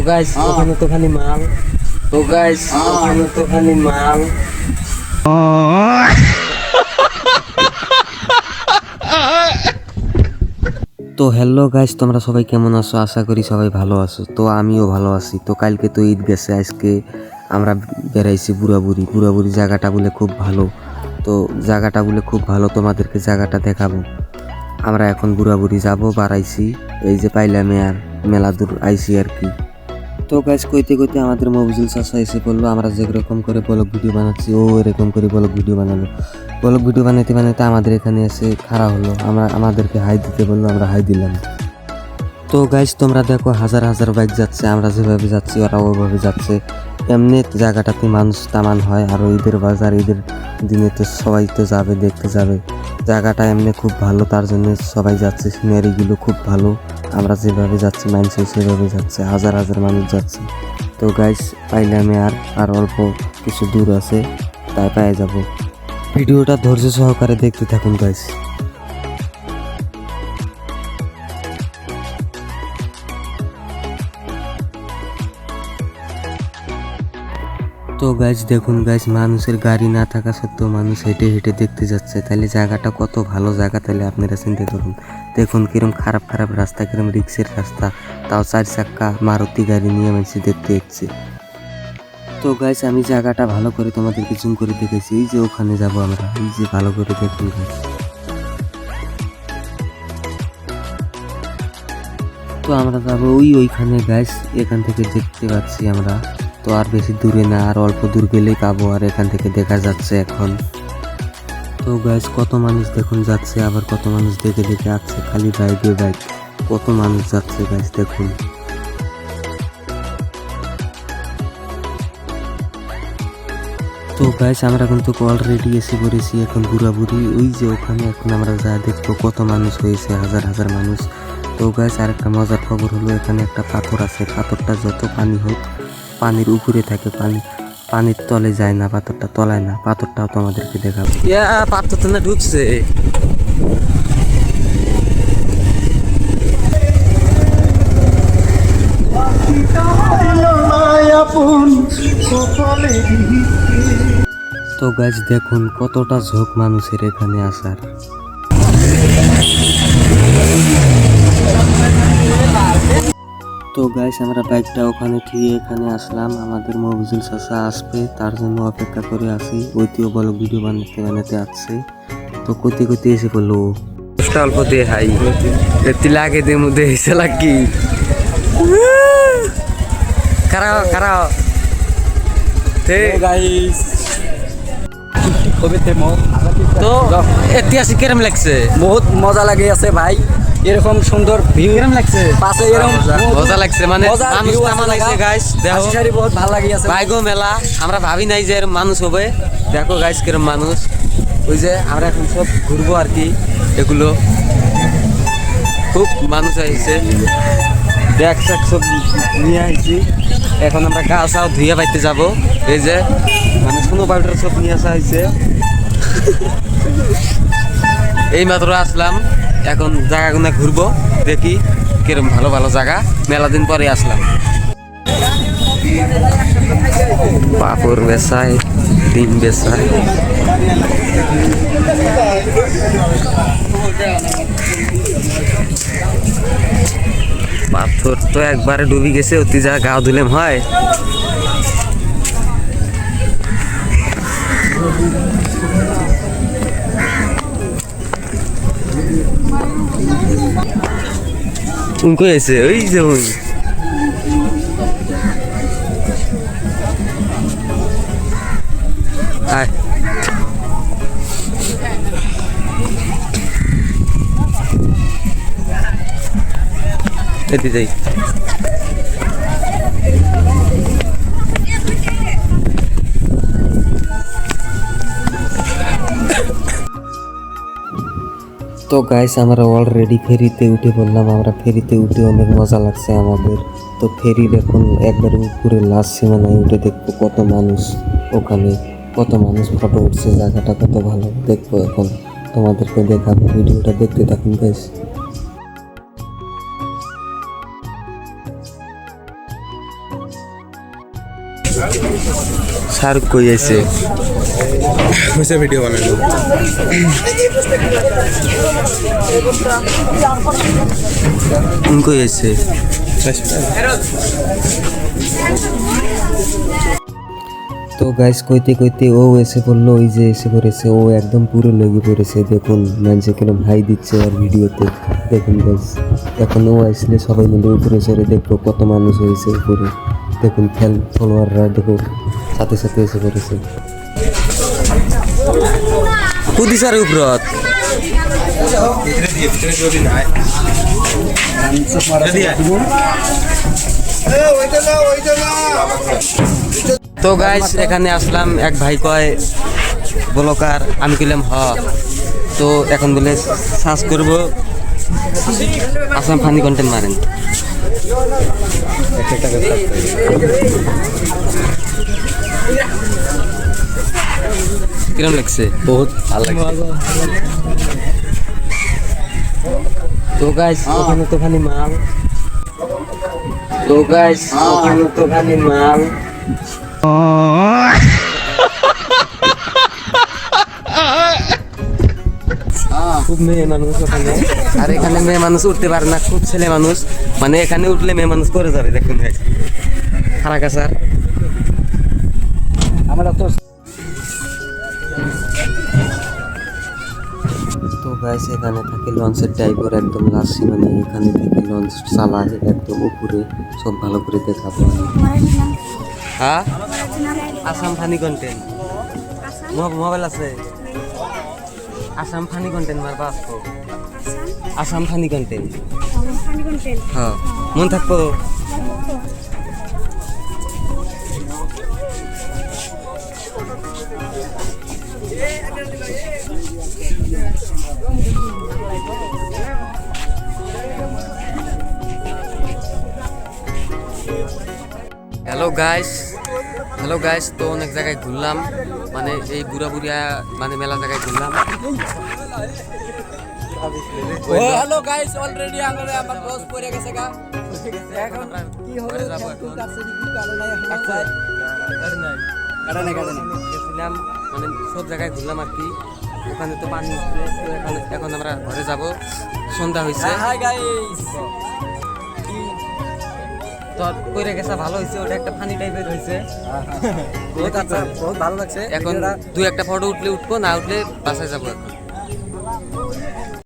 Guys ওখানে তো খালি মাল। তো গাইস ওখানে তো খালি মাল। তো হ্যালো গাইস, তোমরা সবাই কেমন আছো? আশা করি সবাই ভালো আছো। তো আমিও ভালো আছি। তো কালকে তো ঈদ গেছে, আজকে আমরা বেড়াইছি বুড়াবুড়ি জায়গাটা বলে খুব ভালো। তো জায়গাটা বলে খুব ভালো, তোমাদেরকে জায়গাটা দেখাবো। আমরা এখন বুড়াবুড়ি যাব, বাড়াইছি এই যে পাইলামে আর মেলা দূর আইছি আর কি। তো গাইস কইতে কইতে আমাদের মফিজুল চাচা এসে পড়লো। আমরা যেরকম করে ব্লগ ভিডিও বানাচ্ছি ও এরকম করে ব্লগ ভিডিও বানালো। ব্লগ ভিডিও বানাতে বানাতে আমাদের এখানে এসে খাড়া হলো, আমাদেরকে হাই দিতে বললো, আমরা হাই দিলাম। তো গাইস তোমরা দেখো হাজার হাজার বাইক যাচ্ছে, আমরা যেভাবে যাচ্ছি ওরা ওইভাবে যাচ্ছে। এমনি জায়গাটাতে মানুষ তামান হয়, আর ঈদের বাজার, ঈদের দিনে তো সবাই তো যাবে, দেখতে যাবে। জায়গাটা এমনি খুব ভালো, তার জন্য সবাই যাচ্ছে। সিনারিগুলো খুব ভালো, আমরা যেভাবে যাচ্ছি মানুষ সেভাবে যাচ্ছে, হাজার হাজার মানুষ যাচ্ছে। তো গাইস পাইলামে আর অল্প কিছু দূর আছে, তাই পেয়ে যাব। ভিডিওটা ধৈর্য সহকারে দেখতে থাকুন গাইস। তো গাইস দেখুন গাইস, মানুষের গাড়ি না থাকা সত্ত্বেও মানুষ হেঁটে হেঁটে দেখতে যাচ্ছে। তাহলে জায়গাটা কত ভালো জায়গা, তাহলে আপনারা চিন্তা করুন। দেখুন কিরম খারাপ খারাপ রাস্তা, কিরম রিক্সের রাস্তা, তাও 4 চাক্কা মারুতি গাড়ি নিয়ে মানুষ দেখতে এসছে। তো গাইস আমি জায়গাটা ভালো করে তোমাদেরকে জুম করে দেখেছি। এই যে ওখানে যাব আমরা, এই যে ভালো করে দেখুন গাইস। তো আমরা যাবো ওইখানে গাইস, এখান থেকে দেখতে পাচ্ছি আমরা। তো আর বেশি দূরে না, আর অল্প দূর গেলেই পাবো, আর এখান থেকে দেখা যাচ্ছে এখন। তো গাইস কত মানুষ দেখুন যাচ্ছে, আবার কত মানুষ দেখে দেখে আসছে, খালি বাইকে বাইক, কত মানুষ যাচ্ছে গাইস দেখুন। তো গাইস আমরা কিন্তু অলরেডি এসে পড়েছি এখন বুড়াবুড়ি, ওই যে ওখানে এখন আমরা যা দেখবো কত মানুষ হয়েছে, হাজার হাজার মানুষ। তো গাইস আরেকটা মজার খবর হলো, এখানে একটা পাথর আছে, পাথরটা যত পানি হোক পানির উপরে থাকে, পানির তলে যায় না, পাথরটা তলায় না। পাথরটাও তো আমাদেরকে দেখাবো। পাথর তো না ঢুকছে। তো গাইস দেখুন কতটা ঝোঁক মানুষের এখানে আসার। তো গাইস আমরা বাইকটা ওখানে ঠিক এখানে আসলাম, আমাদের মফিজুল চাচা আসবে তার জন্য অপেক্ষা করে আছি। ওইটিও বলো ভিডিও বানাতে বানাতে আসছে। তো কইতে কইতে এসে পড়লো অল্প দিয়ে হাই এতি লাগে দিয়ে মধ্যে এসে লাগি খারাপ খারাপ। গাইস তো ঐতিহাসিক কেরম লাগছে? বহুত মজা লাগে আছে ভাই, এরকম সুন্দর ভিউ কেরম লাগছে? পাশে এরকম মজা লাগছে, মানে মানুষ নামা লাগছে গাইস। দেখো হাসি বহুত ভালো লাগে আছে বাইগো মেলা, আমরা ভাবি নাই যে এরকম মানুষ হবে। দেখো গাইস কিরম মানুষ। ওই যে আমরা এখন সব ঘুরবো আর কি, এগুলো খুব মানুষ আইছে, ব্যাগ স্যাগ সব নিয়ে আইছি। এখন আমরা গা চাও ধুয়ে পাইতে যাব। এই যে মানে সোনো পাউডার সব নিয়ে আসা হয়েছে। এই মাত্র আসলাম, এখন জায়গাগুলো ঘুরবো, দেখি কিরম ভালো ভালো জায়গা। মেলা দিন পরে আসলাম। পাপড় বেসায়, ডিম বেসায়। পাথর তো একবারে ডুবি গেছে, অতি যা গা ধুলেম হয়। উনকো এসে ওই যে ওই আয় এতে যাই। তো গাইস আমরা অলরেডি ফেরিতে উঠে পড়লাম। আমরা ফেরিতে উঠে অনেক মজা লাগছে আমাদের। তো ফেরির এখন একবার উপরে লাস্ট সীমানায় উঠে দেখবো কত মানুষ, ওখানে কত মানুষ ফটো উঠছে, জায়গাটা কত ভালো দেখবো। এখন তোমাদেরকে দেখাবো, ভিডিওটা দেখতে থাকুন গাইস। শাহরুখ কই আছে হয়েছে ভিডিও বানানো কই আছে তো গাইস কইতে কইতে ও এসে পড়লো, ওই যে এসে পড়েছে, ও একদম পুরো লেগে পড়েছে। দেখুন মানুষে কিরম হাই দিচ্ছে আর ভিডিওতে দেখুন গাইস। এখন ও আসলে সবাই মিলে উপরে চড়ে দেখবো কত মানুষ হয়েছে উপরে। দেখুন ফলোয়াররা দেখো সাথে সাথে এসে পড়েছে। কুদি স্যার উপরত তো গাইস এখানে আসলাম, এক ভাই কয় ব্লকার, আমি কইলাম হ। তো এখন বলে সার্চ করব আসাম ফানি কন্টেন্ট মারেন। কিরম লাগছে? বহুত ভালো লাগছে। তো গাইস ওখানে তো খালি মাল, তো গাইস ওখানে তো খালি মাল। খুব মেয়ে মানুষ ওখানে, আর এখানে মেয়ে মানুষ উঠতে পারে না, খুব ছেলে মানুষ। মানে এখানে উঠলে মেয়ে মানুষ করে যাবে। দেখুন গাইস খারাকা স্যার আমরা তো তো গাইস এখানে থাকে লঞ্চের ড্রাইভার, একদম লাসি, মানে এখানে থেকে লঞ্চ চালায় একদম উপরে, সব ভালো করে দেখাবো আমি। হ্যাঁ আসাম ফানি কন্টেন্ট মোবাইল আছে, আসাম ফানি কন্টেন্ট মারবা আসবো, আসাম ফানি কন্টেন্ট। হ্যাঁ মন থাকবো। হ্যালো গাইস, তো অনেক জায়গায় ঘুরলাম, মানে এই বুড়িয়া মানে মেলা জায়গায় ঘুরলাম। হ্যালো গাইস, অলরেডি আমরা আমার ক্লোজ পড়ে গেছে গা। এখন কি হবে? গেছিলাম মানে সব জায়গায় ঘুরলাম আর কি। ওখানে তো পানি উঠছে, তো এখন আমরা ঘরে যাব, সন্ধ্যা হয়েছে। হাই গাইস, তো কইরে গেছে ভালো হয়েছে, ওটা একটা ফানি টাইপের হয়েছে। বহুত আচ্ছা, বহুত ভালো লাগছে। এখন দুই একটা ফটো উঠলে উঠবো, না উঠলে বাসায় যাবো এখন।